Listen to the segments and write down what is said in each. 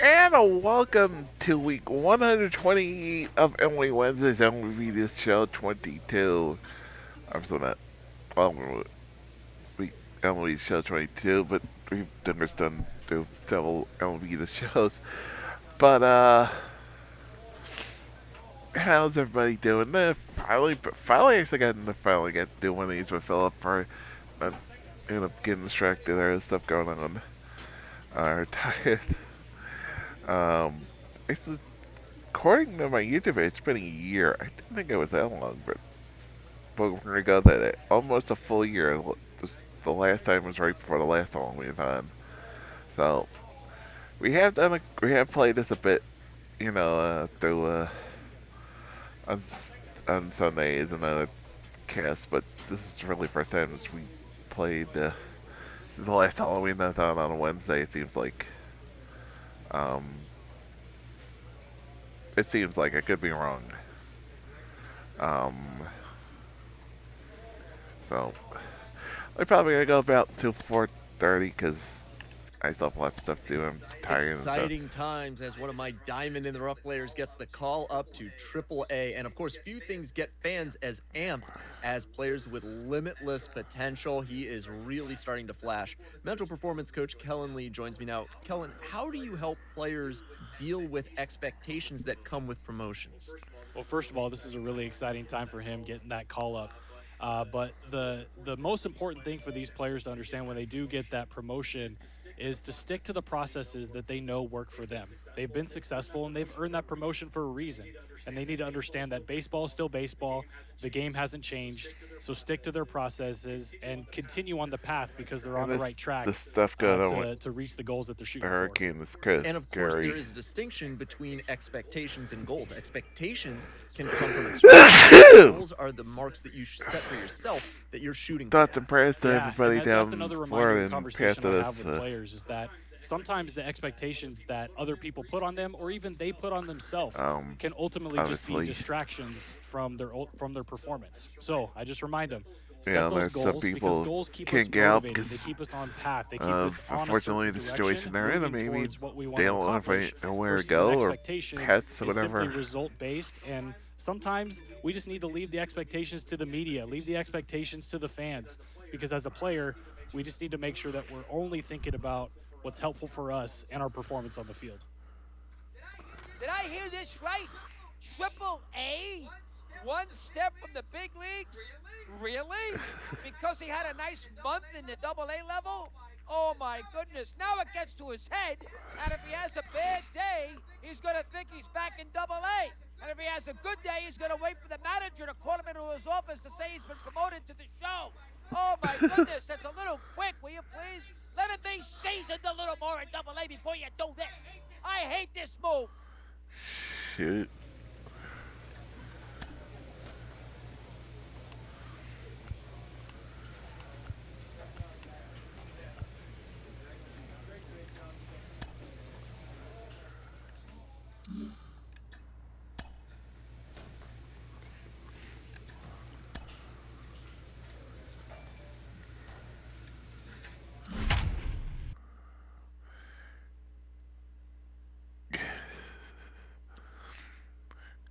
And welcome to week 128 of MLB Wednesday's MLB The Show 22. I'm still not, well, week MLB Show 22, but we've done do several MLB The Shows. But, how's everybody doing? Finally, I think I finally got to do one of these with Philip for, getting distracted. There's stuff going on. Tired. Um, it's according to my YouTube, it's been a year. I didn't think it was that long, but we're gonna go that almost a full year. The last time was right before the last one we was on. So we have played this a bit, through on on Sundays and other casts, but this is really the first time we played. This is the last Halloween that's on a Wednesday. Um, it seems like I could be wrong. Um, so we're probably gonna go about till 4:30 because I still have lots of stuff to do. I'm tired and stuff. Exciting times as one of my diamond in the rough players gets the call up to Triple A. And of course, few things get fans as amped as players with limitless potential. He is really starting to flash. Mental performance coach Kellen Lee joins me now. Kellen, how do you help players deal with expectations that come with promotions? Well, first of all, this is a really exciting time for him getting that call up. But the most important thing for these players to understand when they do get that promotion is to stick to the processes that they know work for them. They've been successful and they've earned that promotion for a reason. And they need to understand that baseball is still baseball. The game hasn't changed. So stick to their processes and continue on the path because they're on the right track the stuff going on to reach the goals that they're shooting the for. hurricane is kind And of of course, scary. there is a distinction between expectations and goals. Expectations can come from external. Goals are the marks that you set for yourself that you're shooting for. Thoughts and prayers to everybody that's down another in reminder Florida and and past conversation I have this. with players is that sometimes the expectations that other people put on them or even they put on themselves can ultimately just be distractions from their performance. So I just remind them, set those there's goals some people because goals keep us can't get out motivated. They because keep us on path. They keep us on unfortunately a the certain situation they're in, direction, maybe moving towards what we want they to don't accomplish know where to versus go an or expectation pets or is whatever. simply result based, and sometimes we just need to leave the expectations to the media, leave the expectations to the fans, because as a player, we just need to make sure that we're only thinking about what's helpful for us and our performance on the field. Did I hear this right? Triple A? One step from the big leagues? Really? Because he had a nice month in the Double A level? Oh my goodness, now it gets to his head, and if he has a bad day, he's going to think he's back in Double A. And if he has a good day, he's going to wait for the manager to call him into his office to say he's been promoted to the show. Oh my goodness, that's a little quick, will you please? Let him be seasoned a little more in Double A before you do this. I hate this move. Shoot.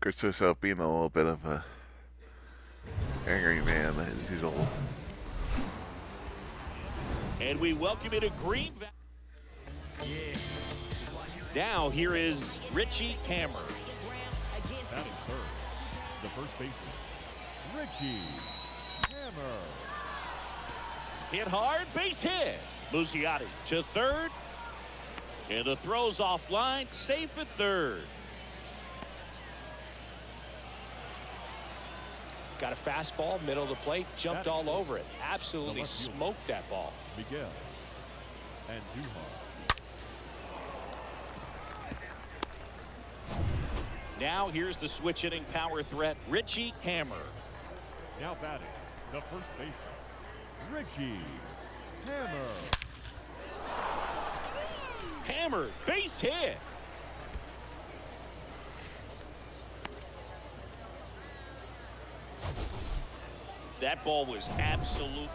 Chris Russo being a little bit of a angry man as usual. And we welcome you to Green Valley. Now here is Richie Hammer. Batting third, the first baseman, Richie Hammer. Hit hard, base hit. Musiotti to third. And the throw's offline, safe at third. Got a fastball, middle of the plate, jumped all over it. Absolutely smoked that ball. Miguel and Duhar. Now here's the switch hitting power threat, Richie Hammer. Now batting, the first baseman, Richie Hammer. Hammer, base hit. That ball was absolutely.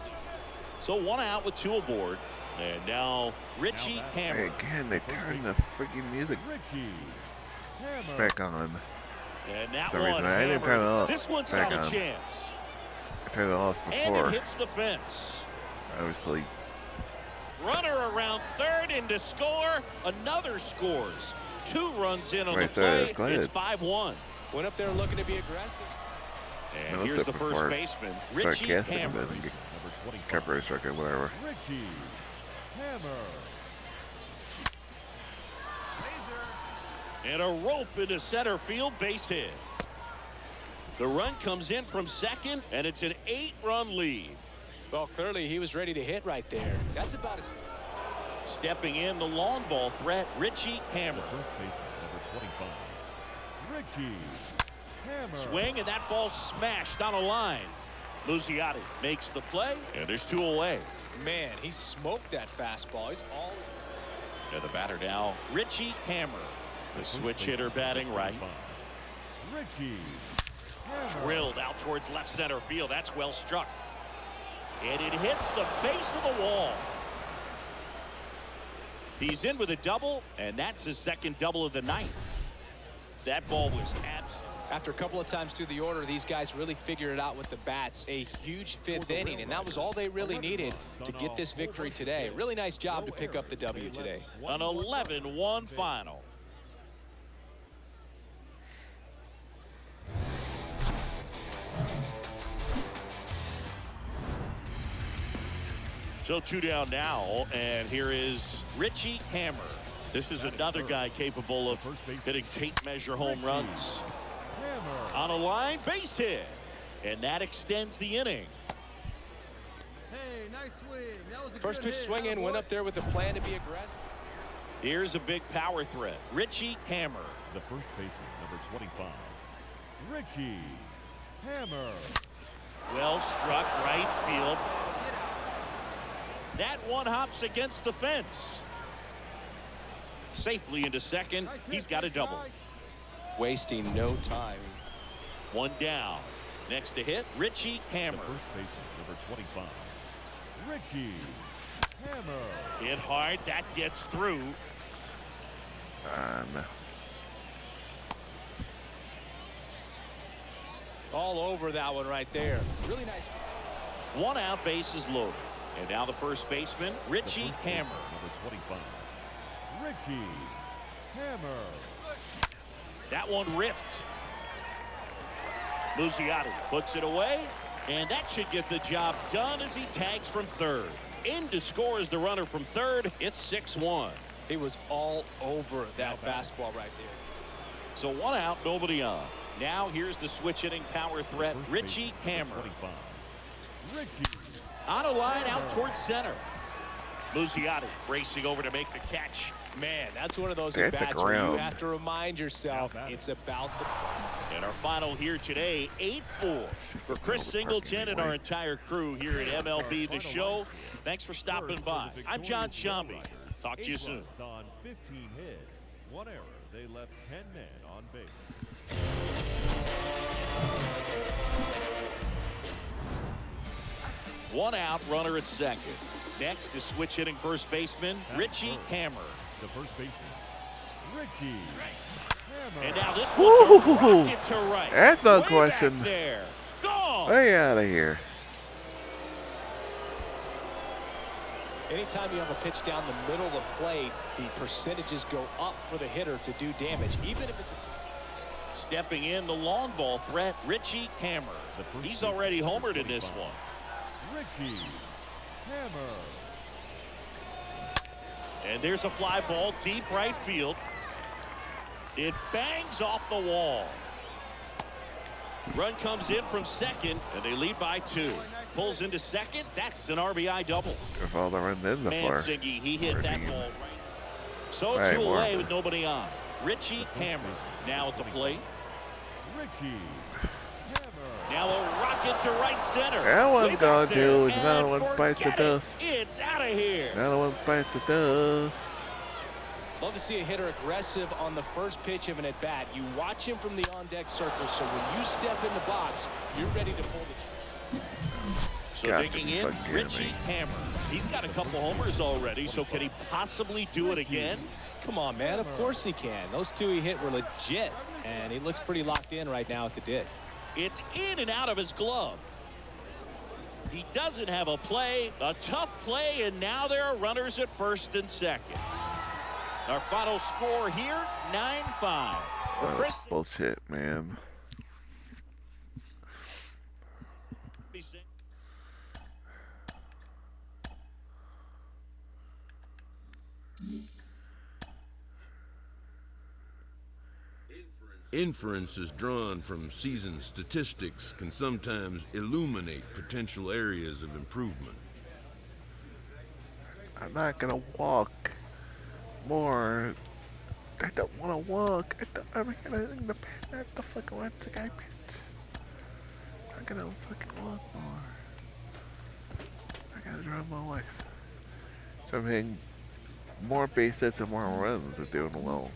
So one out with two aboard. And now Richie Hammer. Hey, again, they turned the freaking music Richie Hammer. back on. And that For some one reason, I didn't turn it hammered. off. This one's Back got a on. chance. I turned it off And before. it hits the fence. I was asleep. Runner around third in to score. Another scores. 2 runs in on Right the there, play. it's It's 5-1. Went up there looking to be aggressive. And No, here's that's the first before baseman, Richie sarcastic, Hammer. but get Number 25. cup race record, whatever. Richie Hammer. And a rope into center field, base hit. The run comes in from second, and it's an 8-run lead. Well, clearly he was ready to hit right there. That's about as... Stepping in, the long ball threat, Richie Hammer. First baseman, number 25. Richie Hammer. Swing, and that ball smashed on a line. Luciati makes the play, and there's 2 away. Man, he smoked that fastball. He's all... And the batter now, Richie Hammer. The switch hitter batting right. Richie Hammer. Drilled out towards left center field. That's well struck. And it hits the base of the wall. He's in with a double, and that's his second double of the night. That ball was absent. After a couple of times through the order, these guys really figured it out with the bats. A huge 5th inning, and that was all they really needed to get this victory today. Really nice job to pick up the W today. An 11-1 final. So 2 down now, and here is Richie Hammer. This is another guy capable of hitting tape measure home runs. Hammer. On a line, base hit. And that extends the inning. Hey, nice swing. That was a First good pitch hit. swing in, went up there with a plan to be aggressive. Here's a big power threat. Richie Hammer. The first baseman, number 25. Richie Hammer. Well struck right field. That one hops against the fence. Safely into second. Nice hit, He's got a big double. guy. Wasting no time. 1 down. Next to hit, Richie The Hammer. first baseman, number 25. Richie Hammer. Hit hard. That gets through. All over that one right there. Really nice. 1 out, bases loaded. And now the first baseman, Richie Hammer. Number 25. Richie Hammer. That one ripped. Luciati puts it away, and that should get the job done as he tags from third. In to score is the runner from third. It's 6-1. He was all over that fastball right there. So 1 out, nobody on. Now here's the switch hitting power threat, First Richie baseman, Hammer. number 25. Richie On a line out towards center. Luciati racing over to make the catch. Man, that's one of those Hit the at-bats where you ground. have to remind yourself it's about the... And our final here today, 8-4 for Chris Singleton and our entire crew here at MLB The Show. Thanks for stopping by. I'm John Shambi. Talk to you soon. on 15 hits. 1 error. They left 10 men on base. One out, runner at second. Next is switch hitting first baseman, Richie Hammer. The first baseman, Richie Hammer. And now this one's a Woo-hoo-hoo-hoo. rocket to right. That's no Way question. back there. Gone. Way out of here. Anytime you have a pitch down the middle of the plate, the percentages go up for the hitter to do damage, even if it's... Stepping in, the long ball threat, Richie Hammer. He's already homered in this one. Richie Hammer. And there's a fly ball deep right field. It bangs off the wall. Run comes in from second, and they lead by 2. Pulls into second. That's an RBI double. If all the runs in the floor. Mancini, he hit that ball right. So Hey, 2 away Marvin. with nobody on. Richie Hammer now at the plate. Richie Hammer. Now a rocket to right center. That one's Way back gonna there, do is another and one bites the forget it. dust. It's out of here. Another one bites the dust. Love to see a hitter aggressive on the first pitch of an at-bat. You watch him from the on-deck circle, so when you step in the box, you're ready to pull the trigger. So Got digging to be in, fucking Richie kidding me. Hammer. He's got a couple homers already, so can he possibly do it again? Come on, man. Of course he can. Those two he hit were legit, and he looks pretty locked in right now at the dig. It's in and out of his glove. He doesn't have a play, a tough play, and now there are runners at first and second. Our final score here, 9-5. For Chris. Bullshit, man. Inferences drawn from season statistics can sometimes illuminate potential areas of improvement. I'm not gonna walk more. I don't wanna walk. I'm gonna in the pen. I have to fucking watch the guy pitch. I'm gonna fucking walk more. I gotta draw my legs. So I'm hitting more base hits and more runs than doing well.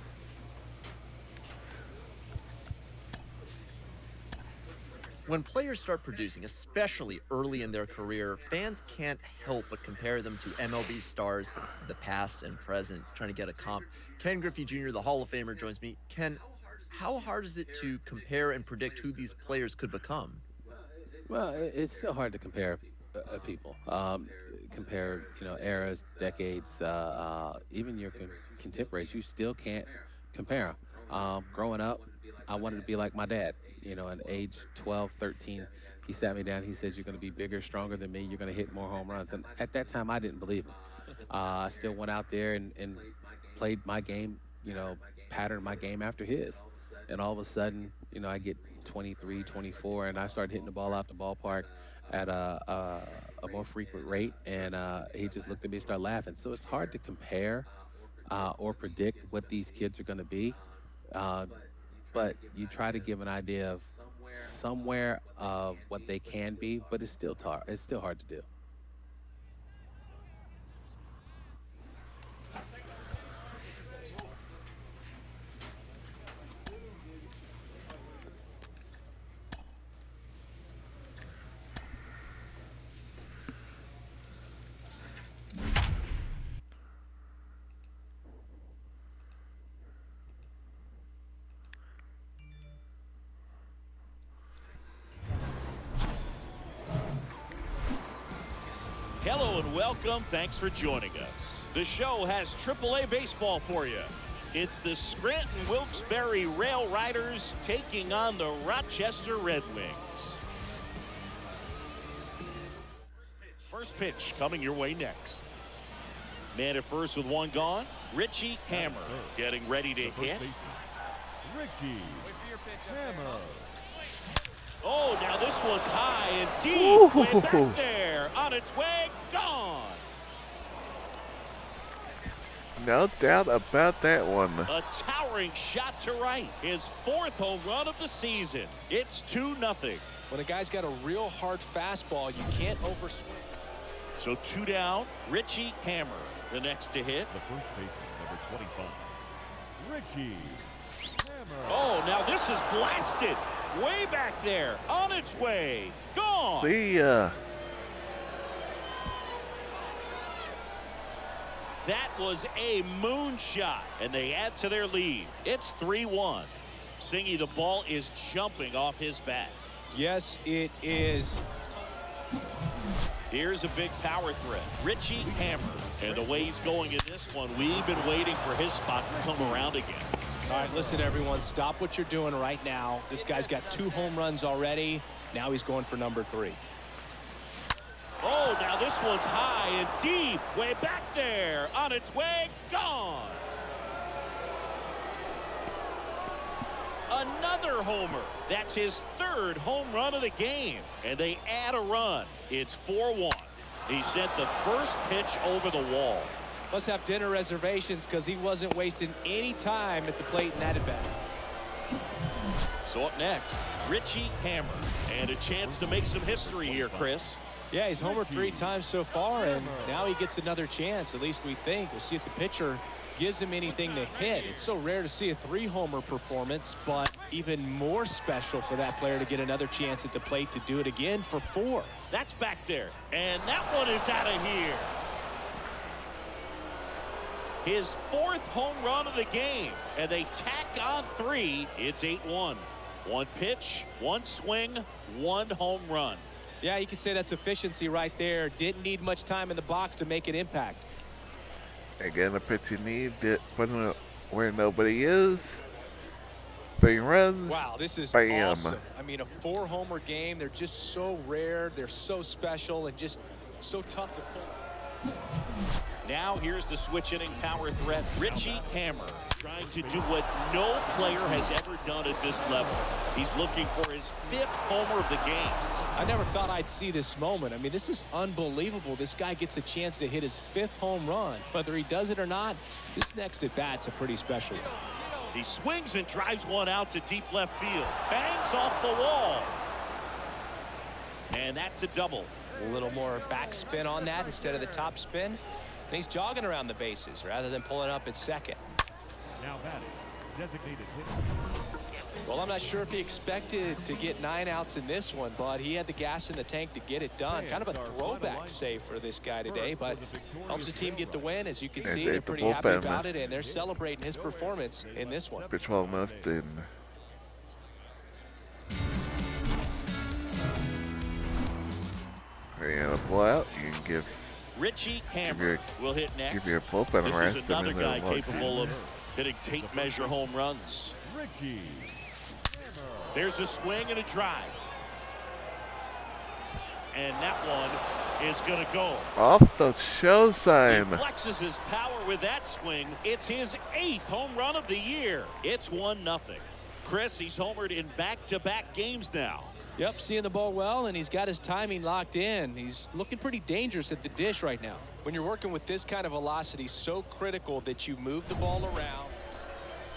When players start producing, especially early in their career, fans can't help but compare them to MLB stars of the past and present, trying to get a comp. Ken Griffey Jr., the Hall of Famer, joins me. Ken, how hard is it to compare and predict who these players could become? Well, it's still hard to compare people. Compare, eras, decades, even your contemporaries. You still can't compare them. Growing up, I wanted to be like my dad. At age 12, 13, he sat me down. He said, "You're going to be bigger, stronger than me. You're going to hit more home runs." And at that time, I didn't believe him. I still went out there and played my game, patterned my game after his. And all of a sudden, I get 23, 24, and I started hitting the ball out the ballpark at a more frequent rate. And he just looked at me and started laughing. So it's hard to compare or predict what these kids are going to be. But you try to give an idea of somewhere of what they can be, but it's still hard to do. Hello and welcome. Thanks for joining us. The show has AAA baseball for you. It's the Scranton Wilkes-Barre Rail Riders taking on the Rochester Red Wings. First pitch coming your way next. Man at first with one gone. Richie Hammer getting ready to hit. Richie Hammer. Oh, now this one's high and deep. Way back there. On its way. Gone. No doubt about that one. A towering shot to right. His fourth home run of the season. It's 2-0. When a guy's got a real hard fastball, you can't overswing. So 2 down. Richie Hammer, the next to hit. The first baseman, number 25. Richie Hammer. Oh, now this is blasted. Way back there. On its way. Gone. See ya. That was a moonshot, and they add to their lead. It's 3-1. Singy, the ball is jumping off his bat. Yes, it is. Here's a big power threat. Richie Hammer. And the way he's going in this one, we've been waiting for his spot to come around again. All right, listen, everyone. Stop what you're doing right now. This guy's got 2 home runs already. Now he's going for number 3. Oh, now this one's high and deep. Way back there. On its way. Gone. Another homer. That's his 3rd home run of the game. And they add a run. It's 4-1. He sent the first pitch over the wall. Must have dinner reservations because he wasn't wasting any time at the plate in that at-bat. So up next, Richie Hammer. And a chance to make some history here, Chris. Yeah, he's homered 3 times so far, and now he gets another chance. At least we think. We'll see if the pitcher gives him anything to hit. It's so rare to see a 3-homer performance, but even more special for that player to get another chance at the plate to do it again for 4. That's back there, and that one is out of here. His 4th home run of the game, and they tack on 3. It's 8-1. 1 pitch, 1 swing, 1 home run. Yeah, you could say that's efficiency right there. Didn't need much time in the box to make an impact. Again, a pitch you need, put him where nobody is. 3 runs. Wow, this is bam. awesome. I mean, a 4-homer game. They're just so rare. They're so special and just so tough to pull. Now here's the switch inning power threat, Richie Hammer, trying to do what no player has ever done at this level. He's looking for his 5th homer of the game. I never thought I'd see this moment. I mean, this is unbelievable. This guy gets a chance to hit his 5th home run. Whether he does it or not, this next at bat's a pretty special one. He swings and drives one out to deep left field. Bangs off the wall. And that's a double. A little more backspin on that instead of the top spin. And he's jogging around the bases rather than pulling up at second. Now batting, designated hitter. Well, I'm not sure if he expected to get 9 outs in this one, but he had the gas in the tank to get it done. Kind of a throwback save for this guy today, but helps the team get the win. As you can see, they're pretty happy about it, and they're celebrating his performance in this one. Pitch well enough, then. And a blowout, you can give Richie Hammer will hit next. Give your bullpen This rest. is another guy capable of hitting tape measure home runs. Richie. There's a swing and a drive. And that one is going to go. Off the show sign. He flexes his power with that swing. It's his 8th home run of the year. It's 1-0. Chris, he's homered in back-to-back games now. Yep, seeing the ball well, and he's got his timing locked in. He's looking pretty dangerous at the dish right now. When you're working with this kind of velocity, so critical that you move the ball around.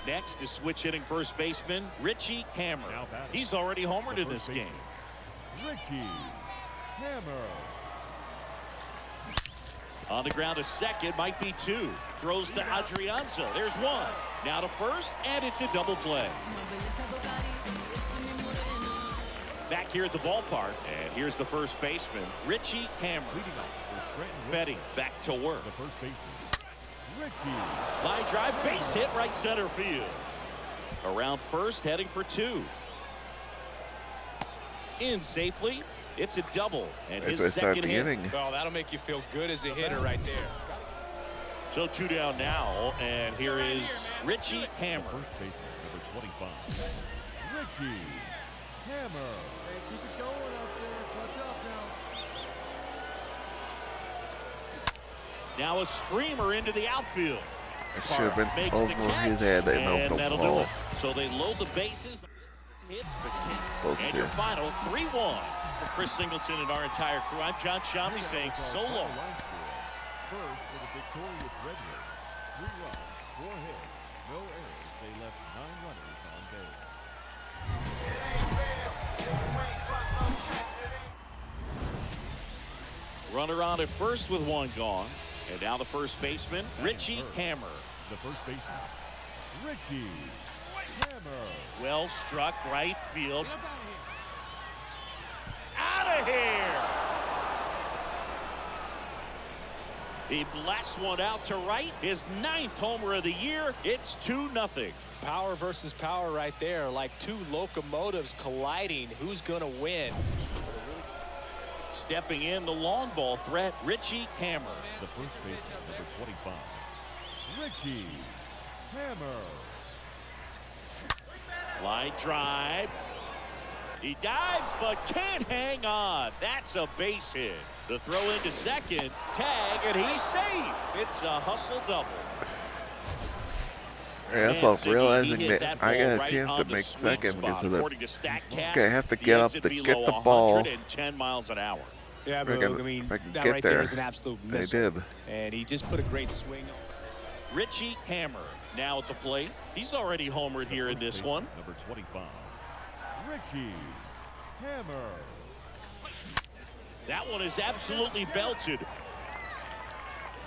Next is switch hitting first baseman Richie Hammer. He's already homered in this game. Richie Hammer. On the ground to second, might be 2. Throws to Adrianza. There's 1. Now to first, and it's a double play. Back here at the ballpark, and here's the first baseman, Richie Hammer. Fetty back to work. The first baseman, Richie. Line drive, base hit, right center field. Around first, heading for 2. In safely, it's a double, and his second hit. Well, that'll make you feel good as a hitter right there. So 2 down now, and here is Richie Hammer. First baseman, number 25, Richie Hammer. Hey, keep it going up there. Clutch up now. Now a screamer into the outfield. It should have been Makes over the catch, his head. They know and the that'll do ball. it. So they load the bases. Hits the Bullshit. and your final 3-1 for Chris Singleton and our entire crew. I'm John Shamley saying so long. First for the victorious Redwoods. 3 runs, 4 hits, no errors. They left 9 runners on base. Runner on at first with 1 gone. And now the first baseman, Richie Hammer. The first baseman, Richie Hammer. Well struck right field. Out of here! He blasts one out to right. His 9th homer of the year. It's 2-0. Power versus power right there, like 2 locomotives colliding. Who's going to win? Stepping in, the long ball threat, Richie Hammer. The first baseman, number 25, Richie Hammer. Line drive. He dives, but can't hang on. That's a base hit. The throw into second, tag, and he's safe. It's a hustle double. Yeah, I thought realizing that I got a chance to make second because of the. Okay, I have to get up to get the ball. 110 miles an hour. Yeah, but I mean, that right there is an absolute missile. They did. And he just put a great swing. Richie Hammer now at the plate. He's already homered here in this one. Number 25, Richie Hammer. That one is absolutely belted.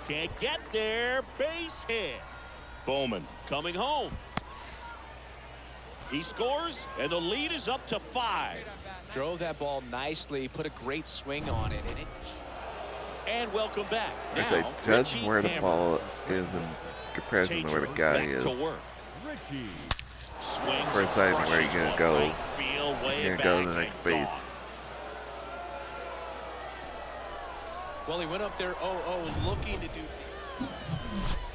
Can't get there. Base hit. Bowman coming home. He scores, and the lead is up to 5. Drove that ball nicely, put a great swing on it, and welcome back. If they Now, judge Richie where the Hammer ball is in comparison to where the guy back is. to work. Richie. Swings For deciding where you're going to go. right field, way You're going to back go to the and next base. gone. well, he went up there 0-0 looking to do.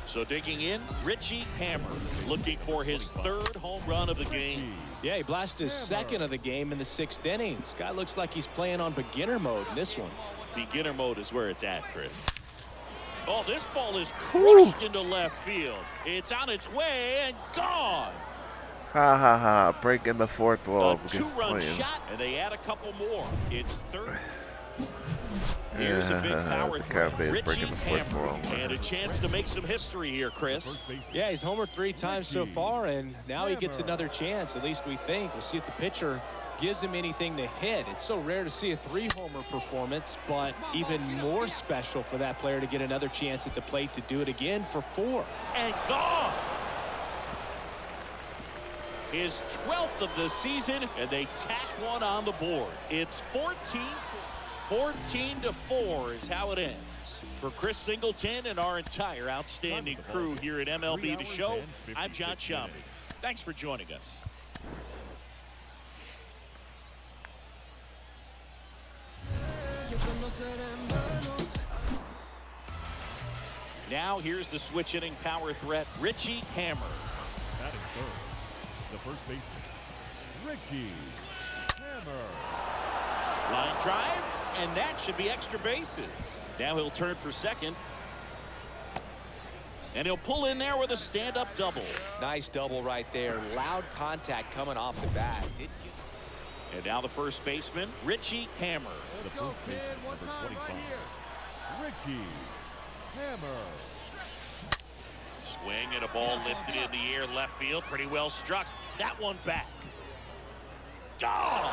So digging in, Richie Hammer looking for his 3rd home run of the game. Yeah, he blasted his 2nd of the game in the 6th inning. This guy looks like he's playing on beginner mode in this one. Beginner mode is where it's at, Chris. Oh, this ball is crushed into left field. It's on its way and gone. Ha ha ha. Breaking the 4th wall. A 2-run shot, and they add a couple more. It's 3rd. Here's a big power threat, Richie Hammer, and a chance to make some history here, Chris. Yeah, he's homered 3 times so far, and now he gets another chance. At least we think. We'll see if the pitcher gives him anything to hit. It's so rare to see a 3-homer performance, but even more special for that player to get another chance at the plate to do it again for 4. And gone. His 12th of the season, and they tack one on the board. It's 14-4 is how it ends. For Chris Singleton and our entire outstanding crew here at MLB The Show, I'm John Shambi. Thanks for joining us. Now here's the switch hitting power threat, Richie Hammer. Batting third, the first baseman, Richie Hammer. Line drive, and that should be extra bases. Now he'll turn for second. And he'll pull in there with a stand-up double. Nice double right there. Loud contact coming off the bat. And now the first baseman, Richie Hammer. The first baseman, number 25, Richie Hammer. Swing and a ball lifted in the air left field. Pretty well struck. That one back. Gone!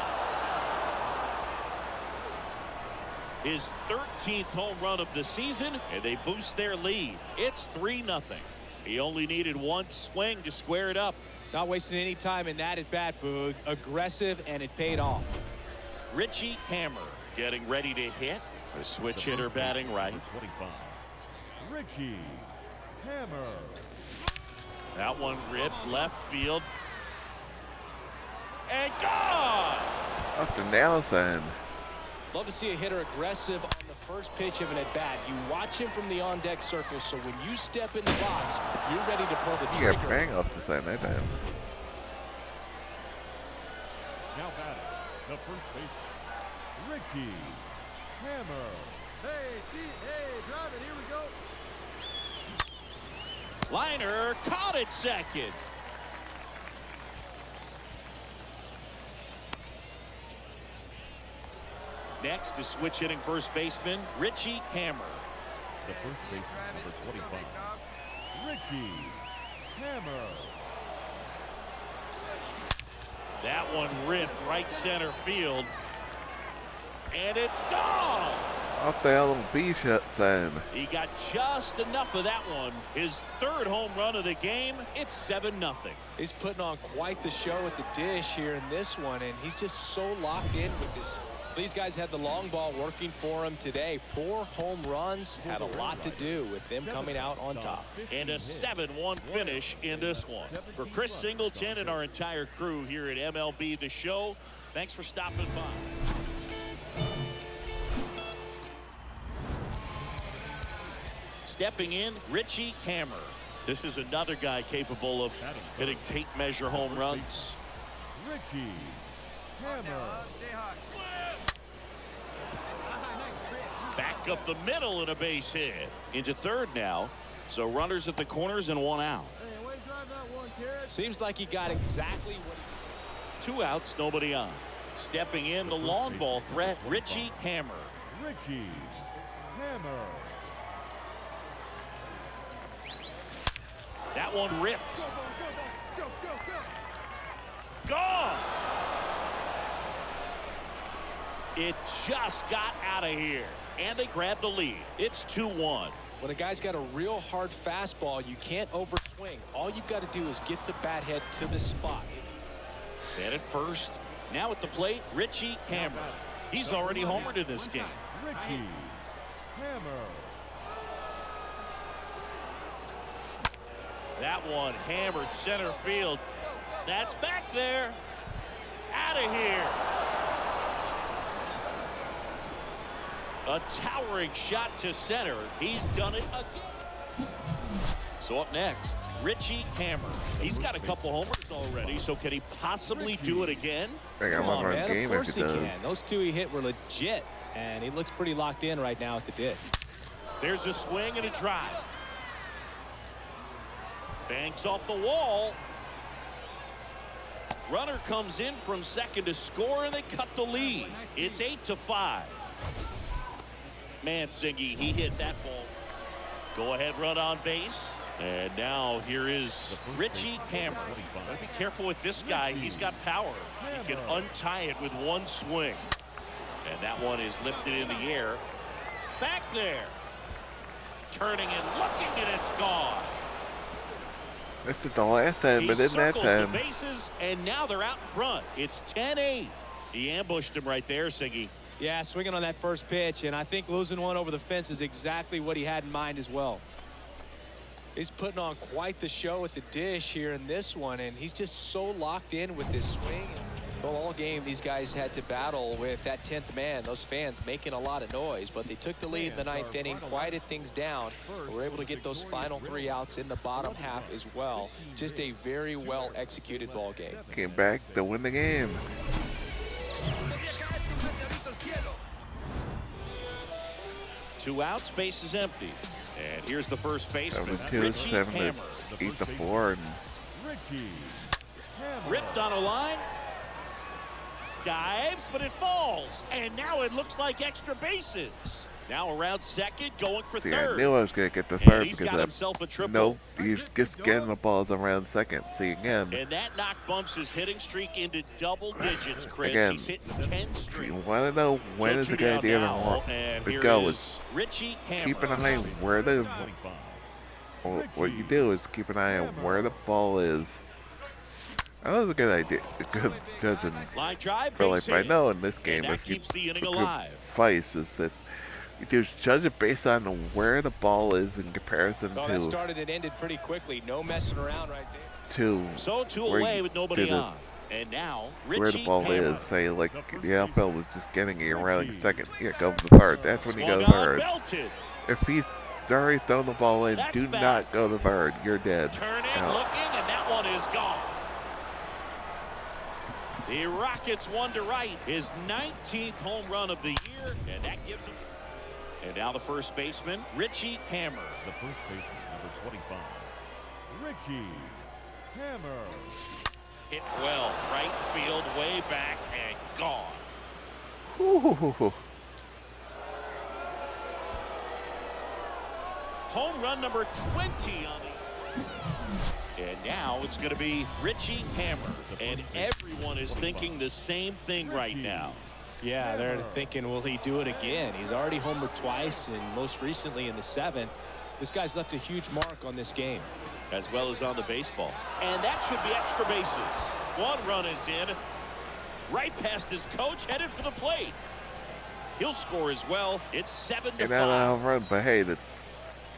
His 13th home run of the season, and they boost their lead. It's 3-0. He only needed one swing to square it up. Not wasting any time in that at bat, Boog. Aggressive, and it paid off. Richie Hammer getting ready to hit. A switch hitter batting right. 25, Richie Hammer. That one ripped left field. And gone! Off the Nelson. Love to see a hitter aggressive on the first pitch of an at-bat. You watch him from the on-deck circle, so when you step in the box, you're ready to pull the You trigger. got bang off the side, that time. Now batting, the first baseman, Richie Hammer. Hey, drive it. Here we go. Liner caught it second. Next is switch hitting first baseman, Richie Hammer. The first baseman, number 25, Richie Hammer. That one ripped right center field. And it's gone! Off the LB shut sign. He got just enough of that one. His 3rd home run of the game. It's 7-0. He's putting on quite the show at the dish here in this one, and he's just so locked in with this. These guys had the long ball working for him today. 4 home runs had a lot to do with them coming out on top. And a 7-1 finish in this one. For Chris Singleton and our entire crew here at MLB The Show, thanks for stopping by. Stepping in, Richie Hammer. This is another guy capable of hitting tape measure home runs. Richie Hammer. Back up the middle and a base hit. Into third now. So runners at the corners and 1 out. Hey, way to drive that one, kid. Seems like he got exactly what he... 2 outs, nobody on. Stepping in, the long ball threat, Richie Hammer. Richie Hammer. That one ripped. Gone! It just got out of here. And they grabbed the lead. It's 2-1. When a guy's got a real hard fastball, you can't overswing. All you've got to do is get the bat head to the spot. And at first, now at the plate, Richie Hammer. He's already homered in this game. Richie Hammer. That one hammered center field. That's back there. Out of here. A towering shot to center. He's done it again. So up next, Richie Hammer. He's got a couple homers already, so can he possibly do it again? I got one run game of course if he it does. can. Those two he hit were legit, and he looks pretty locked in right now at the dish. There's a swing and a drive. Bangs off the wall. Runner comes in from second to score, and they cut the lead. It's 8-5. Mansingy, he hit that ball. Go ahead, run on base. And now here is Richie Hammer. Be careful with this guy. He's got power. He can untie it with one swing. And that one is lifted in the air. Back there. Turning and looking, and it's gone. Missed it the last time, but in that He circles time. the bases, and now they're out in front. It's 10-8. He ambushed him right there, Siggy. Yeah, swinging on that first pitch, and I think losing one over the fence is exactly what he had in mind as well. He's putting on quite the show at the dish here in this one, and he's just so locked in with this swing. Well, all game these guys had to battle with that 10th man, those fans making a lot of noise, but they took the lead in the 9th inning, quieted things down, and were able to get those final 3 outs in the bottom half as well. Just a very well executed ball game. Came back to win the game. 2 outs, base is empty. And here's the first baseman, 7-2, Richie 7 Hammer. 8-4, and Richie Hammer. Ripped on a line. Dives, but it falls. And now it looks like extra bases. Now around second, going for see, third. I knew I was gonna get the And third he's because got himself a triple. nope, he's just getting the balls around second. See again. And that knock bumps his hitting streak into double digits, Chris. Again, He's hitting 10 straight. You want to know when So is a 2 good down idea now, to and to here go? is Is Richie Hammer. keep an eye where the. Or what you do is keep an eye on where the ball is. I know it's a good idea, a good judging Line drive, for base life. I hit. know in this And game, that if you keeps the inning good alive. advice is that you just judge it based on where the ball is in comparison Oh, to that started and ended pretty quickly. No messing around right there. to So 2 where away you with nobody did it, on. And now Richie where the ball Hammer. is. Say like the outfield is just getting you around second. Yeah, go to the third. That's when you Swung go on, third. belted. If he's already thrown the ball in, That's do bad. not go to third. You're dead. Turning, Out. looking, and that one is gone. The Rockets won to right, his 19th home run of the year, and that gives him. And now the first baseman, Richie Hammer. The first baseman, number 25, Richie Hammer. Hit well, right field, way back, and gone. Ooh. Home run number 20 on the. And now it's going to be Richie Hammer, and everyone is thinking the same thing right now. Yeah, they're thinking, will he do it again? He's already homered twice, and most recently in the 7th. This guy's left a huge mark on this game. As well as on the baseball. And that should be extra bases. 1 run is in. Right past his coach, headed for the plate. He'll score as well. It's 7-5. And I'll run, but hey,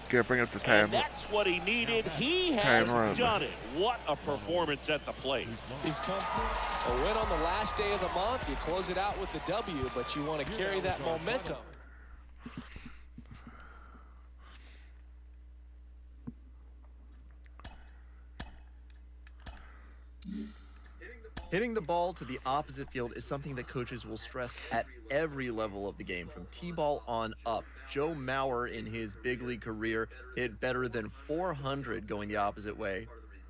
gotta bring up the time. And that's what he needed. He Time has run. done it. What a performance at the plate. He's come through. A win on the last day of the month. You close it out with the W, but you want to carry that momentum. Hitting the ball to the opposite field is something that coaches will stress at every level of the game, from T-ball on up. Joe Mauer in his big league career hit better than 400 going the opposite way.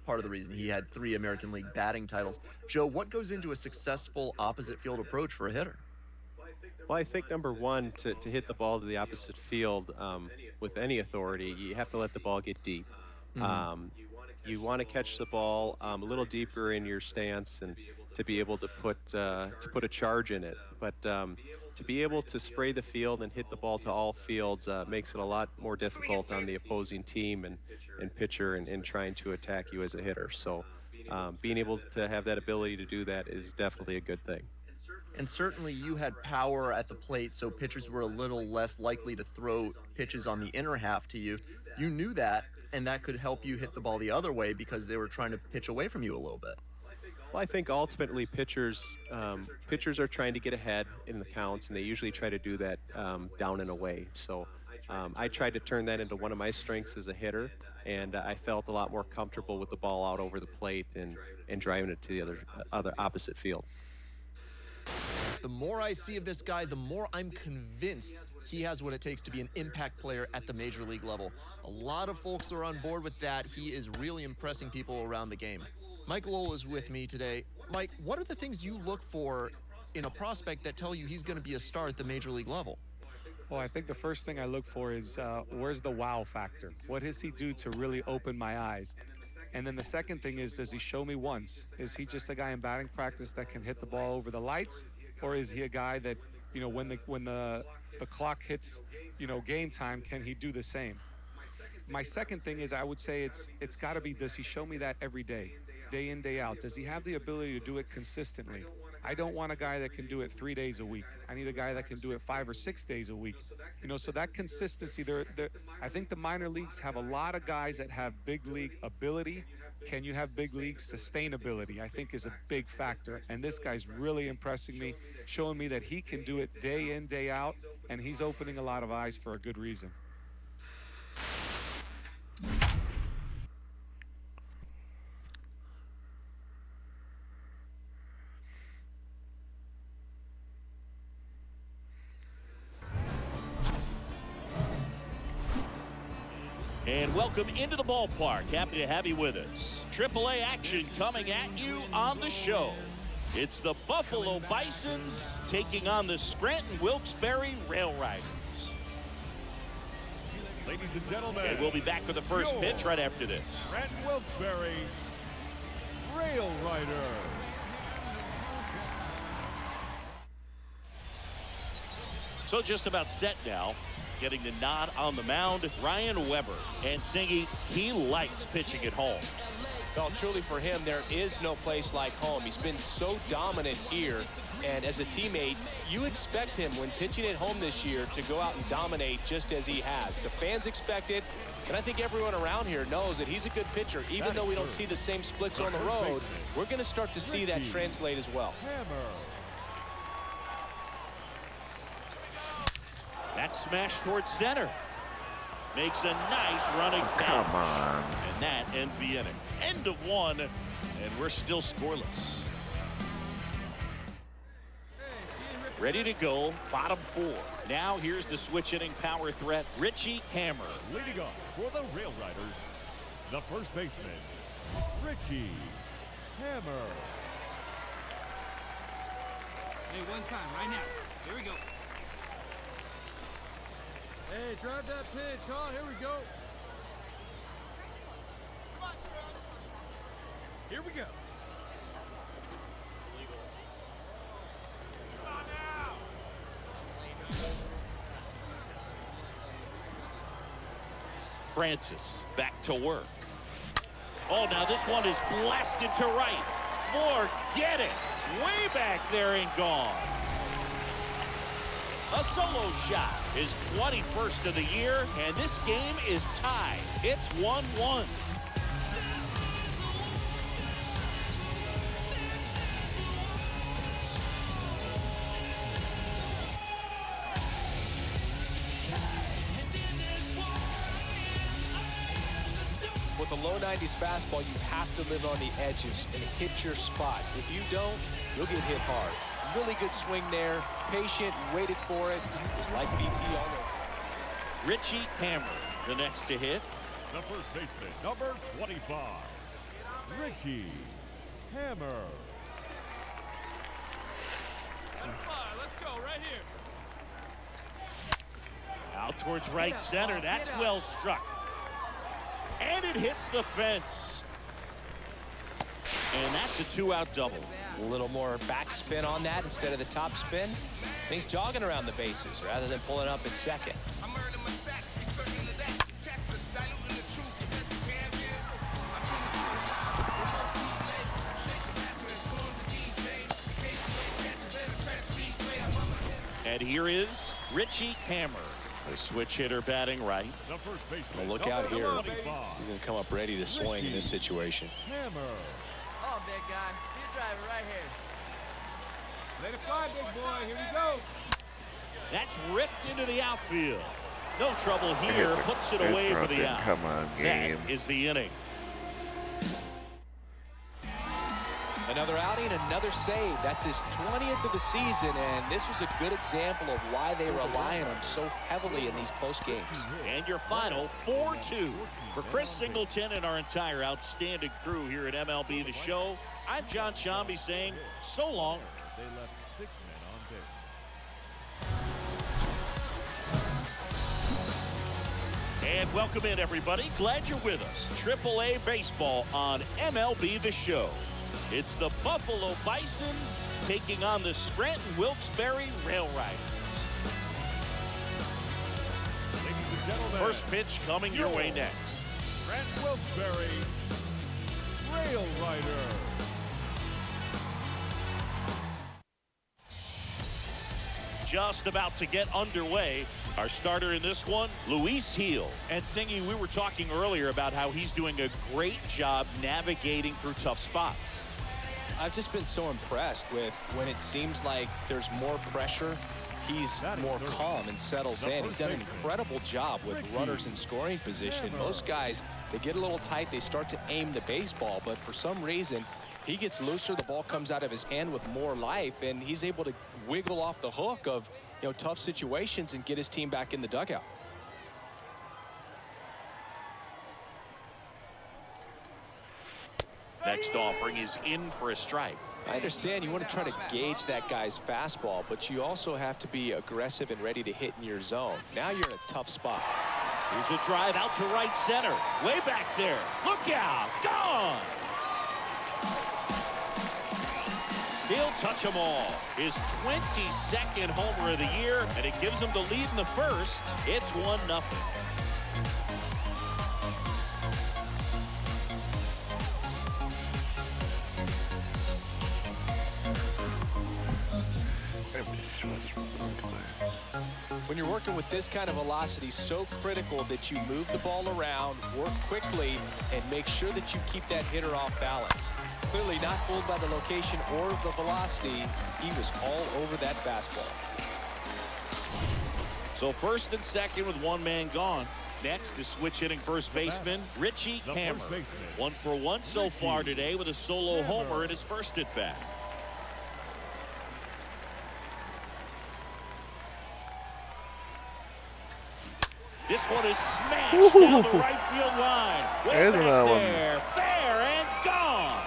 Part of the reason he had 3 American League batting titles. Joe, what goes into a successful opposite field approach for a hitter? Well, I think number one, to hit the ball to the opposite field with any authority, you have to let the ball get deep. You want to catch the ball a little deeper in your stance and to be able to put a charge in it. But to be able to spray the field and hit the ball to all fields makes it a lot more difficult on the opposing team and pitcher and trying to attack you as a hitter. So being able to have that ability to do that is definitely a good thing. And certainly you had power at the plate, so pitchers were a little less likely to throw pitches on the inner half to you. You knew that, and that could help you hit the ball the other way because they were trying to pitch away from you a little bit. Well, I think ultimately pitchers are trying to get ahead in the counts, and they usually try to do that down and away. So I tried to turn that into one of my strengths as a hitter, and I felt a lot more comfortable with the ball out over the plate and driving it to the other opposite field. The more I see of this guy, the more I'm convinced he has what it takes to be an impact player at the major league level. A lot of folks are on board with that. He is really impressing people around the game. Mike Lowell is with me today. Mike, what are the things you look for in a prospect that tell you he's going to be a star at the major league level? Well, I think the first thing I look for is where's the wow factor? What does he do to really open my eyes? And then the second thing is, does he show me once? Is he just a guy in batting practice that can hit the ball over the lights? Or is he a guy that, you know, when the clock hits, you know, game time, can he do the same? My second thing is, I would say it's got to be, does he show me that every day in, day out? Does he have the ability to do it consistently? I don't want a guy that can do it 3 days a week. I need a guy that can do it 5 or 6 days a week. You know, so that consistency, I think the minor leagues have a lot of guys that have big league ability. Can you have big league sustainability? I think is a big factor. And this guy's really impressing me, showing me that he can do it day in, day out, and he's opening a lot of eyes for a good reason. And welcome into the ballpark. Happy to have you with us. AAA action coming at you on the show. It's the Buffalo Bisons taking on the Scranton Wilkes-Barre Rail Riders. Ladies and gentlemen, and we'll be back with the first pitch right after this. Scranton Wilkes-Barre Rail Riders. So just about set now. Getting the nod on the mound, Ryan Weber. And Singy, he likes pitching at home. Well, truly for him, there is no place like home. He's been so dominant here. And as a teammate, you expect him when pitching at home this year to go out and dominate just as he has. The fans expect it. And I think everyone around here knows that he's a good pitcher. Even though we don't see the same splits on the road, we're going to start to see that translate as well. That smash towards center. Makes a nice running catch. Come on. And that ends the inning. End of one, and we're still scoreless. Ready to go, bottom four. Now here's the switch inning power threat, Richie Hammer. Leading off for the Rail Riders, the first baseman, Richie Hammer. Hey, one time, right now. Here we go. Hey, drive that pitch, huh? Here we go. Come on, Sean. Here we go. Come on now. Francis back to work. Oh, now this one is blasted to right. Forget it. Way back there and gone. A solo shot, his 21st of the year, and this game is tied. It's 1-1. With a low 90s fastball, you have to live on the edges and hit your spots. If you don't, you'll get hit hard. Really good swing there. Patient, waited for it. It was like BP all over. Richie Hammer, the next to hit. The first baseman, number 25, Richie Hammer. Let him fly. Let's go right here. Out towards right center. That's well struck. And it hits the fence. And that's a 2-out double. A little more backspin on that instead of the top spin. And he's jogging around the bases rather than pulling up at second. And here is Richie Hammer, the switch hitter batting right. Well, look out here. He's going to come up ready to swing in this situation. Hammer. Oh, big guy. See you driving right here. Let it fly, big boy. Here we go. That's ripped into the outfield. No trouble here. Puts it away for the out. Come on, game. That is the inning. Another outing, another save. That's his 20th of the season, and this was a good example of why they rely on him so heavily in these close games. And your final 4-2 for Chris Singleton and our entire outstanding crew here at MLB The Show. I'm John Shambi saying so long. They left 6 men on base. And welcome in, everybody. Glad you're with us. AAA baseball on MLB The Show. It's the Buffalo Bisons taking on the Scranton Wilkes-Barre Rail Riders. Ladies and gentlemen, First pitch coming your way next. Scranton Wilkes-Barre Rail Rider. Just about to get underway. Our starter in this one, Luis Gil. And Singy, we were talking earlier about how he's doing a great job navigating through tough spots. I've just been so impressed with when it seems like there's more pressure, he's more calm and settles in. He's done an incredible job with runners in scoring position. Most guys, they get a little tight, they start to aim the baseball, but for some reason, he gets looser, the ball comes out of his hand with more life, and he's able to wiggle off the hook of, tough situations and get his team back in the dugout. Next offering is in for a strike. I understand you want to try to gauge that guy's fastball, but you also have to be aggressive and ready to hit in your zone. Now you're in a tough spot. Here's a drive out to right center. Way back there. Look out. Gone. He'll touch them all. His 22nd homer of the year, and it gives him the lead in the first. It's 1-0. When you're working with this kind of velocity, so critical that you move the ball around, work quickly, and make sure that you keep that hitter off balance. Clearly not fooled by the location or the velocity. He was all over that fastball. So first and second with one man gone. Next is switch hitting first baseman Richie Hammer. 1 for 1 so far today with a solo homer in his first at bat. This one is smashed down the right field line. Way back there. Fair and gone.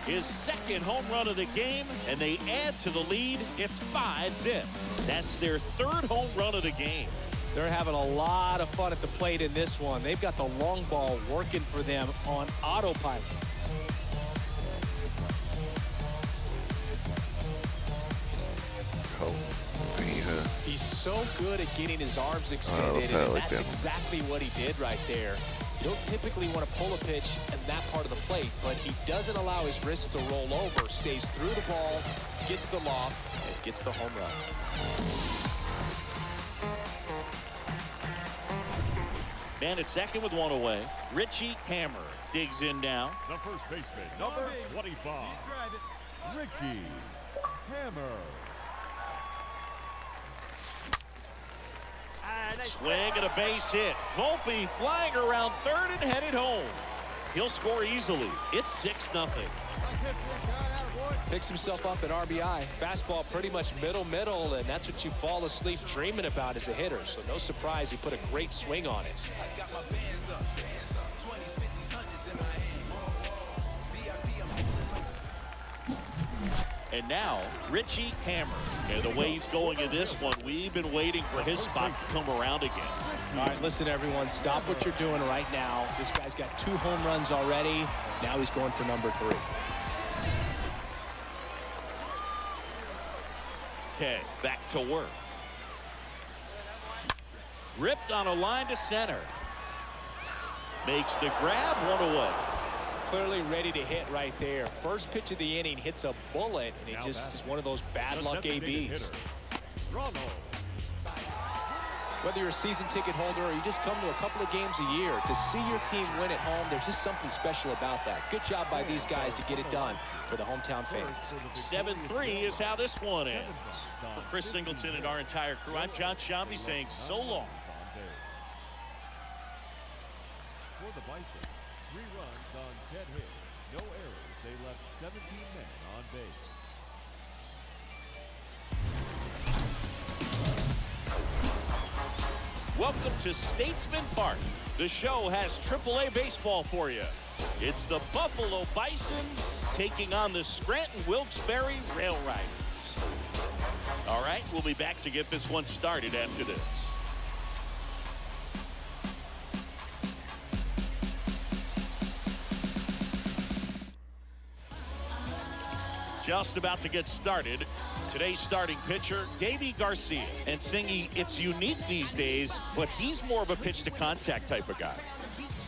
His second home run of the game, and they add to the lead. It's 5-zip. That's their third home run of the game. They're having a lot of fun at the plate in this one. They've got the long ball working for them on autopilot. He's so good at getting his arms extended, and that's exactly what he did right there. You don't typically want to pull a pitch in that part of the plate, but he doesn't allow his wrists to roll over, stays through the ball, gets the loft, and gets the home run. Man at second with one away. Richie Hammer digs in now. The first baseman, number 25, Richie Hammer. Swing and a base hit. Volpe flying around third and headed home. He'll score easily. It's 6-0. Picks himself up at RBI. Fastball pretty much middle, and that's what you fall asleep dreaming about as a hitter. So no surprise he put a great swing on it. And now, Richie Hammer. And the way he's going in this one, we've been waiting for his spot to come around again. All right, listen, everyone. Stop what you're doing right now. This guy's got 2 home runs already. Now he's going for number 3. Okay, back to work. Ripped on a line to center. Makes the grab, 1 away. Clearly ready to hit right there. First pitch of the inning hits a bullet, and it just is one of those bad luck ABs. Whether you're a season ticket holder or you just come to a couple of games a year, to see your team win at home, there's just something special about that. Good job by these guys to get it done for the hometown fans. 7-3 is how this one ends. For Chris Singleton and our entire crew, I'm John Shambi saying so long. For the Bison, 3 runs on 10 hits, no errors. They left 17 men on base. Welcome to Statesman Park. The show has AAA baseball for you. It's the Buffalo Bisons taking on the Scranton Wilkes-Barre Rail Riders. All right, we'll be back to get this one started after this. Just about to get started. Today's starting pitcher, Davy Garcia. And Singy, it's unique these days, but he's more of a pitch-to-contact type of guy.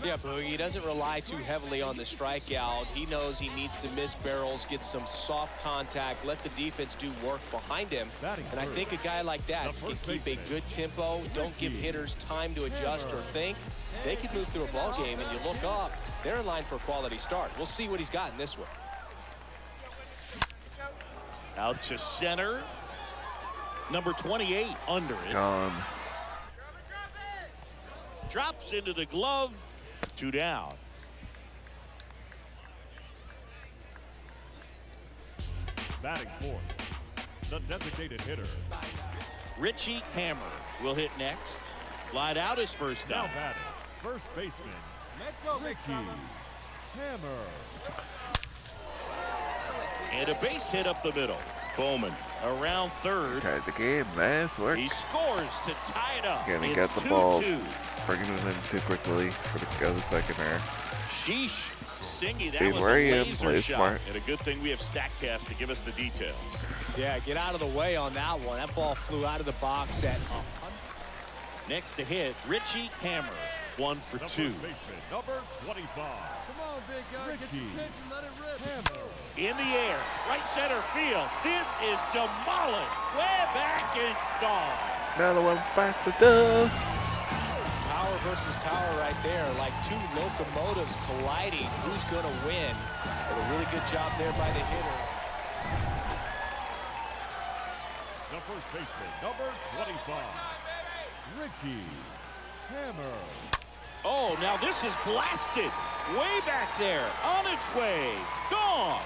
Yeah, Boogie, he doesn't rely too heavily on the strikeout. He knows he needs to miss barrels, get some soft contact, let the defense do work behind him. And I think a guy like that can keep a good tempo, don't give hitters time to adjust or think. They can move through a ball game, and you look up, they're in line for a quality start. We'll see what he's got in this one. Out to center. Number 28 under it. Gone. Drops into the glove. 2 down. Batting fourth, the designated hitter, Richie Hammer will hit next. Light out his first now time. batting, first baseman, Richie Hammer. And a base hit up the middle. Bowman around third. Tied the game. Nice work. He scores to tie it up. Again, he It's got the ball. 2-2. Bringing it in too quickly for the other second there. Sheesh. Singy, that Stay was where a he is, laser play shot. smart. And a good thing we have StatCast to give us the details. Yeah, get out of the way on that one. That ball flew out of the box at Next to hit, Richie Hammer. 1 for 2. First baseman, number 25, Come on, big guy. Get your Richie pitch and let it rip. Hammer. In the air, right center field. This is demolished. Way back and gone. Another one back to the. power versus power right there, like 2 locomotives colliding. Who's going to win? But a really good job there by the hitter. The first baseman, number 25, Richie Hammer. Oh, now this is blasted. Way back there. On its way. Gone.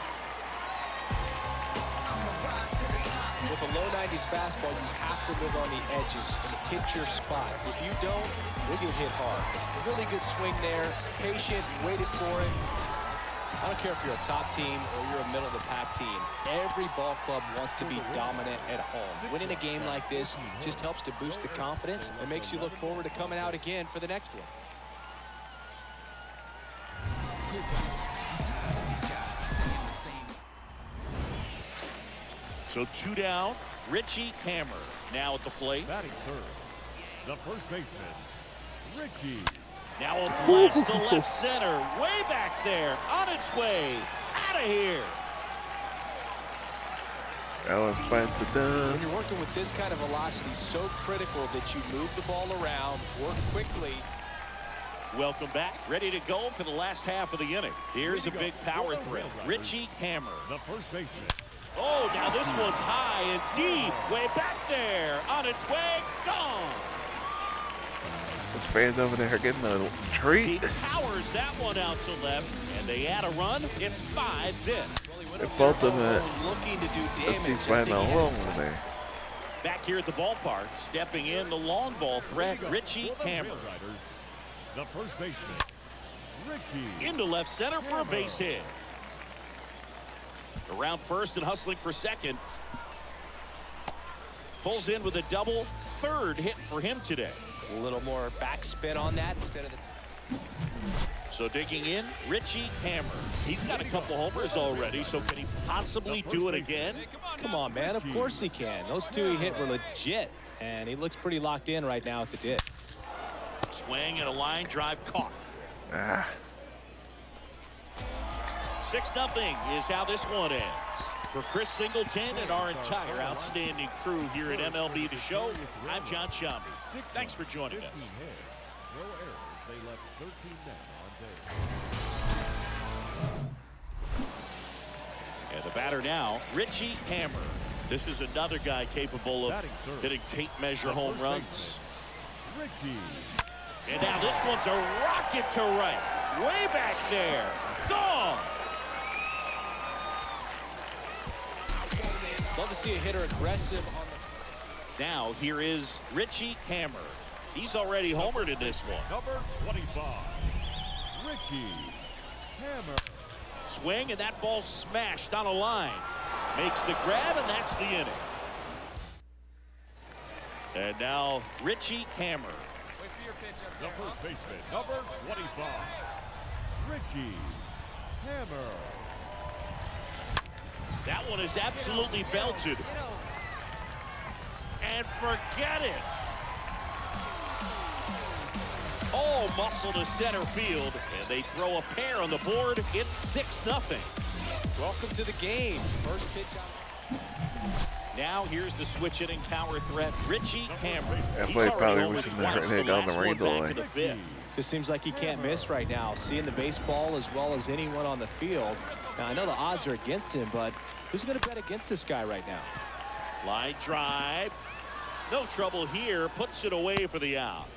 With a low 90s fastball, you have to live on the edges and hit your spots. If you don't, you'll get hit hard. Really good swing there. Patient, waited for it. I don't care if you're a top team or you're a middle-of-the-pack team. Every ball club wants to be dominant at home. Winning a game like this just helps to boost the confidence and makes you look forward to coming out again for the next one. So 2 down. Richie Hammer now at the plate. Batting third, the first baseman, Richie. Now a blast to left center. Way back there. On its way. Out of here. That one's fine to done. When you're working with this kind of velocity, so critical that you move the ball around, work quickly. Welcome back. Ready to go for the last half of the inning. Here's a big power threat. Richie Hammer. The first baseman. Oh, now this one's high and deep. Way back there. On its way. Gone. Those fans over there are getting a treat. He powers that one out to left, and they add a run. It's 5-zip. They both of them. Looking to do Let's see, damage. find a hole in there. Back here at the ballpark, stepping in the long ball threat, Richie Hammer. The first baseman, Richie. Into left center for a base hit. Around first and hustling for second. Pulls in with a double, 3rd hit for him today. A little more backspin on that instead of the... So digging in, Richie Hammer. He's got a couple homers already, so can he possibly do it again? Come on, man. Of course he can. Those two he hit were legit, and he looks pretty locked in right now at the dip. Swing and a line drive caught. 6-0 is how this one ends. For Chris Singleton and our entire outstanding crew here at MLB The Show, I'm John Shambi. Thanks for joining us. No errors. They left 13 men on base. And the batter now, Richie Hammer. This is another guy capable of hitting tape measure home runs. Richie. And now this one's a rocket to right. Way back there. Gone. Love to see a hitter aggressive on the... Now here is Richie Hammer. He's already homered in this one. Number 25. Richie Hammer. Swing, and that ball smashed on a line. Makes the grab, and that's the inning. And now Richie Hammer. Wait for your pitch up The there, first baseman, number 25. Richie Hammer. That one is absolutely belted. And forget it. All muscle to center field, and they throw a pair on the board. It's 6-0. Welcome to the game. First pitch out. Now here's the switch hitting power threat, Richie Hammer. That He's play already probably homered was twice, never the down the last one rainbow back line. in the fifth. Just seems like he can't miss right now. Seeing the baseball as well as anyone on the field. Now, I know the odds are against him, but who's going to bet against this guy right now? Line drive. No trouble here. Puts it away for the out.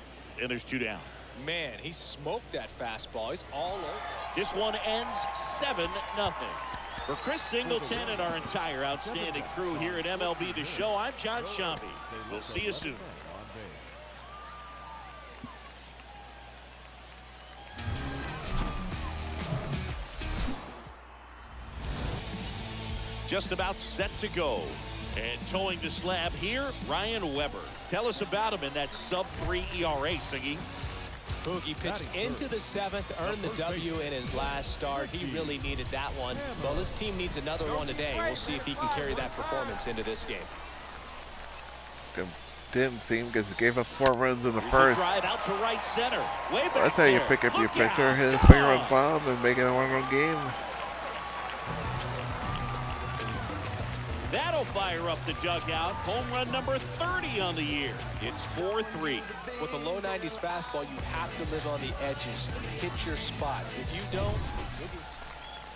And there's 2 down. Man, he smoked that fastball. He's all over. This one ends 7-0. For Chris Singleton and our entire outstanding crew here at MLB The Show, I'm John Shambi. We'll see you soon. Just about set to go. And towing the slab here, Ryan Weber. Tell us about him in that sub-3 ERA, Siggy. Boogie pitched into the 7th, earned the W in his last start. He really needed that one. Well, this team needs another one today. We'll see if he can carry that performance into this game. Didn't seem because he gave up 4 runs in the Here's first. a drive out to right center. Way back That's how you there. pick up your Look pitcher, out. hit a Gone. 3-run bomb and make it a 1-run game. That'll fire up the dugout. Home run number 30 on the year. It's 4-3. With a low 90s fastball, you have to live on the edges and hit your spots. If you don't...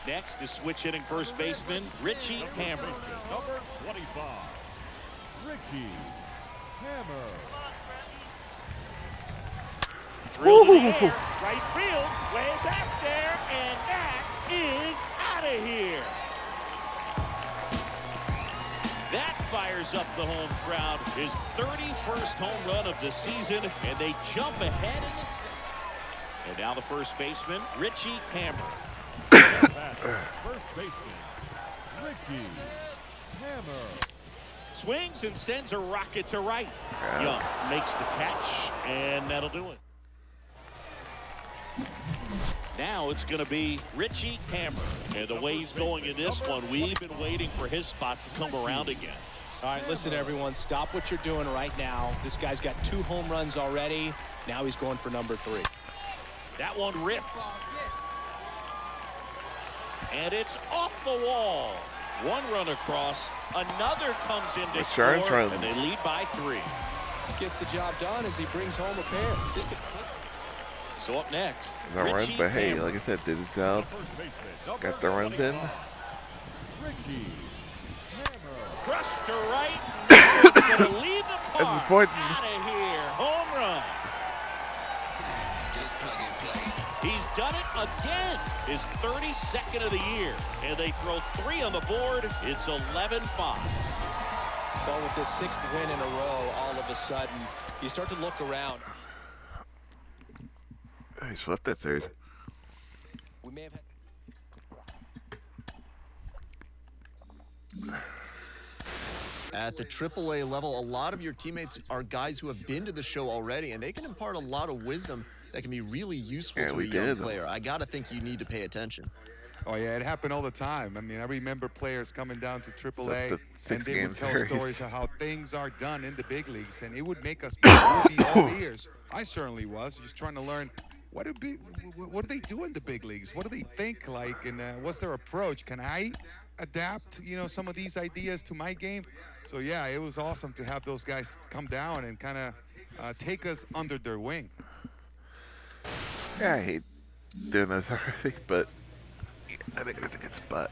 Next is switch hitting first baseman, Richie Hammer. Number 25. Richie Hammer. Drilled in the air, right field, way back there, and that is out of here. That fires up the home crowd. His 31st home run of the season, and they jump ahead in the second. And now the first baseman, Richie Hammer. First baseman, Richie Hammer. Swings and sends a rocket to right. Young makes the catch, and that'll do it. Now it's going to be Richie Hammer. And the way he's going in this one, we've been waiting for his spot to come around again. All right, listen, everyone. Stop what you're doing right now. This guy's got 2 home runs already. Now he's going for number 3. That one ripped. And it's off the wall. 1 run across. Another comes in to score, and they lead by 3. Gets the job done as he brings home a pair. Just a So up next, No runs, Richie but hey, Hammer. like I said, did his job. Got the runs in. Richie Hammer. Crushed to right. It's going to lead the That's park. important. Out of here. Home run. He's done it again. His 32nd of the year. And they throw 3 on the board. It's 11-5. But with this 6th win in a row, all of a sudden, you start to look around. He swept that 3rd. We may have had... At the AAA level, a lot of your teammates are guys who have been to the show already, and they can impart a lot of wisdom that can be really useful to a young player. I got to think you need to pay attention. Oh, yeah, it happened all the time. I mean, I remember players coming down to AAA, and they would tell stories of how things are done in the big leagues, and it would make us be all ears. I certainly was, just trying to learn what do they do in the big leagues? What do they think like, and what's their approach? Can I adapt, some of these ideas to my game? So, yeah, it was awesome to have those guys come down and kind of take us under their wing. Yeah, I hate doing this already, but I think it's a good spot.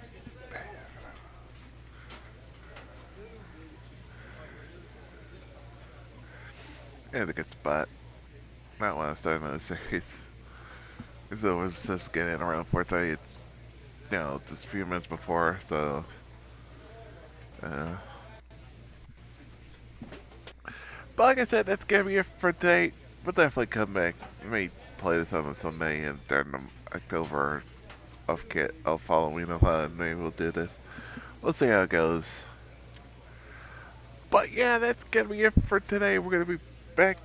Yeah, it's a good spot. Not when I started another series. So it was just getting in around 4:30. It's, just a few minutes before, so. But like I said, that's gonna be it for today. We'll definitely come back. We may play this on a Sunday and during October of Halloween on. Maybe we'll do this. We'll see how it goes. But yeah, that's gonna be it for today. We're gonna be back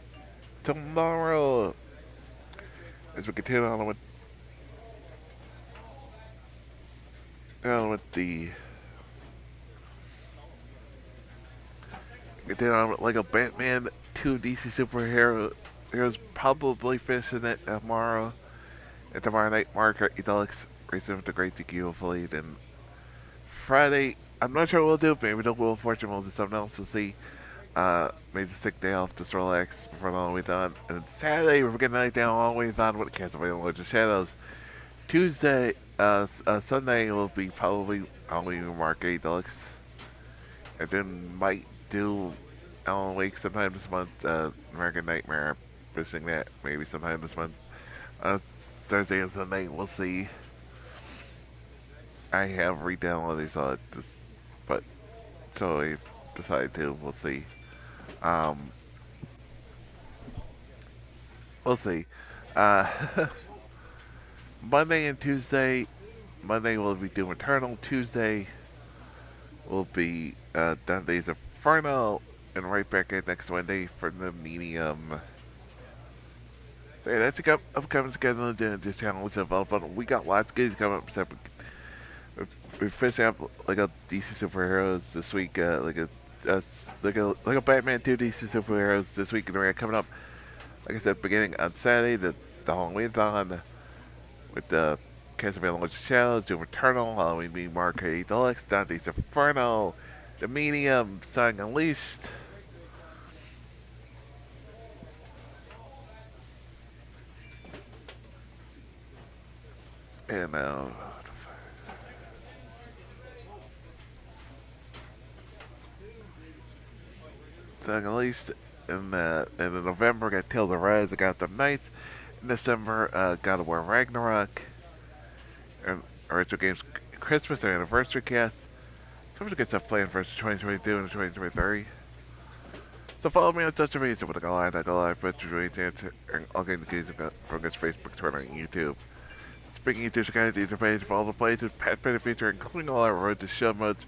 tomorrow as we continue on with the Lego Batman 2 DC Superhero Heroes, probably finishing it tomorrow. And tomorrow night, Mario Kart Deluxe racing with the Great DQ Fleet. And Friday, I'm not sure what we'll do. Maybe we'll fortune we'll do something else. We'll see. Maybe just take a day off, just relax before the Halloween on. And Saturday, we're getting the night down Halloween on with Castlevania Lords of Shadows. Tuesday, Sunday will be probably Halloween Mario Kart Deluxe. And then might do Alan Wake sometime this month. American Nightmare, finishing that maybe sometime this month. Thursday and Sunday, we'll see. I have re-downloaded these, but so I decided to. We'll see. We'll see. Monday and Tuesday. Monday we'll be doing Eternal. Tuesday will be Dante's Inferno, and right back at next Wednesday for the medium. So yeah, that's the upcoming schedule of this channel. It's available. We got lots of games coming up. So we're finishing up like a DC Superheroes this week. Like a Batman 2 DC Superheroes this week, and we're coming up. Like I said, beginning on Saturday, the Halloween-thon with the Castlevania Lords of Shadows, Doom Eternal, Halloween being Mario Kart Deluxe, Dante's Inferno, the medium, Sonic Unleashed. And Sonic Unleashed. And in November, got Tales of Rise, I got the Knights. In December, God of War Ragnarok. And Retro Games Christmas, their anniversary cast. So much good stuff planned for us 2022 and 2023. So follow me on social media with Live, and all games from this Facebook, Twitter, and YouTube. Speaking of YouTube, guys, these are pages for all the places, past, present, future, including all our Road to Show modes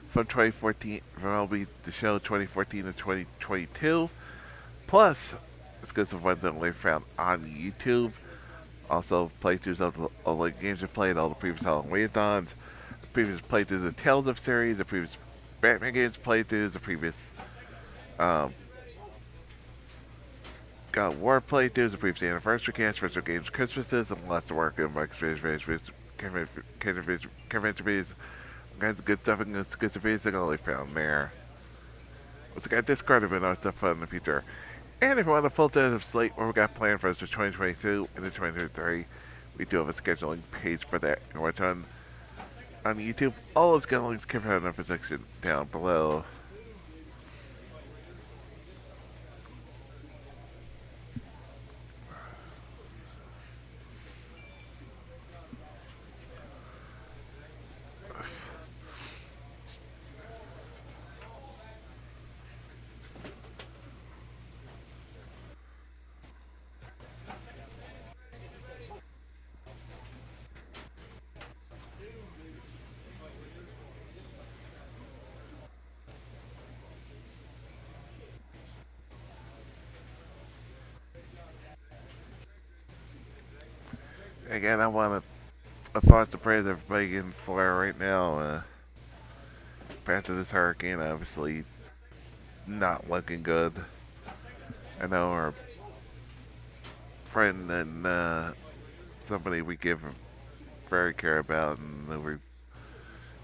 from 2014, from MLB The Show 2014 to 2022. Plus, exclusive ones that only found on YouTube. Also, playthroughs of all the games we played, all the previous Halloween-thons, the previous playthroughs of the Tales of series, the previous Batman games playthroughs, the previous God of War playthroughs, the previous anniversary cast, Retro Games Christmases, and lots of work in my convention videos. All kinds of good stuff and exclusive videos that can only found there. Also got Discord and other stuff fun in the future. And if you want a full set of slate what we got planned for us for 2022 and 2023, we do have a scheduling page for that. You can watch on YouTube. All those scheduling can be found in the section down below. Again, I want a thoughts and prayers of everybody in Florida right now. After this hurricane, obviously not looking good. I know our friend and somebody we give very care about and that we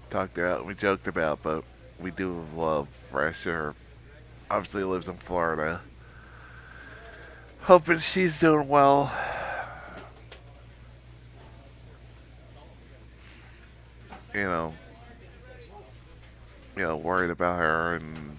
talked about, we joked about, but we do love Rasher. Obviously lives in Florida. Hoping she's doing well. You know, worried about her and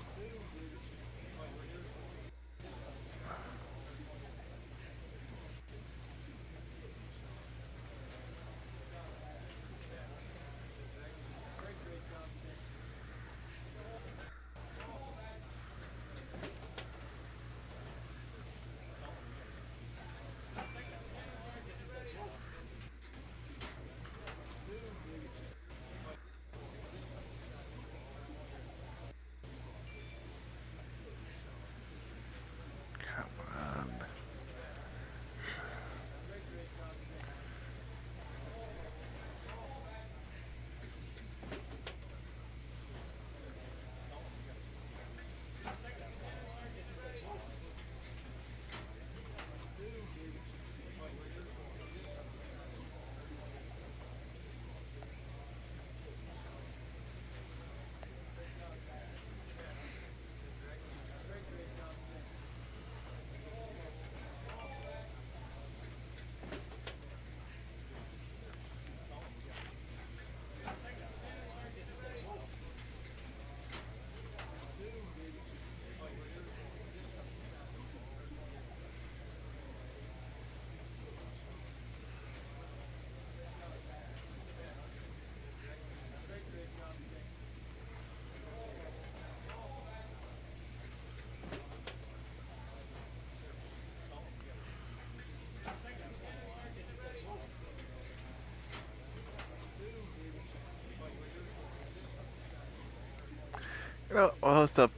I'll host up.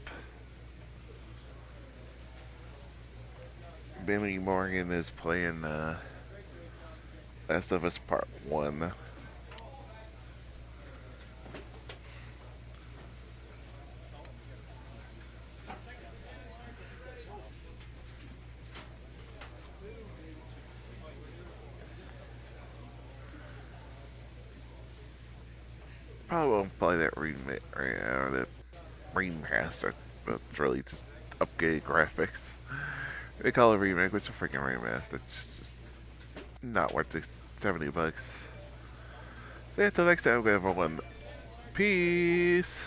Billy Morgan is playing Last of Us Part 1. Probably won't play that remake right now, that remaster. That's really just updated graphics. They call it remake, but it's a freaking remaster. It's just not worth the $70. So yeah, until next time, everyone. Peace.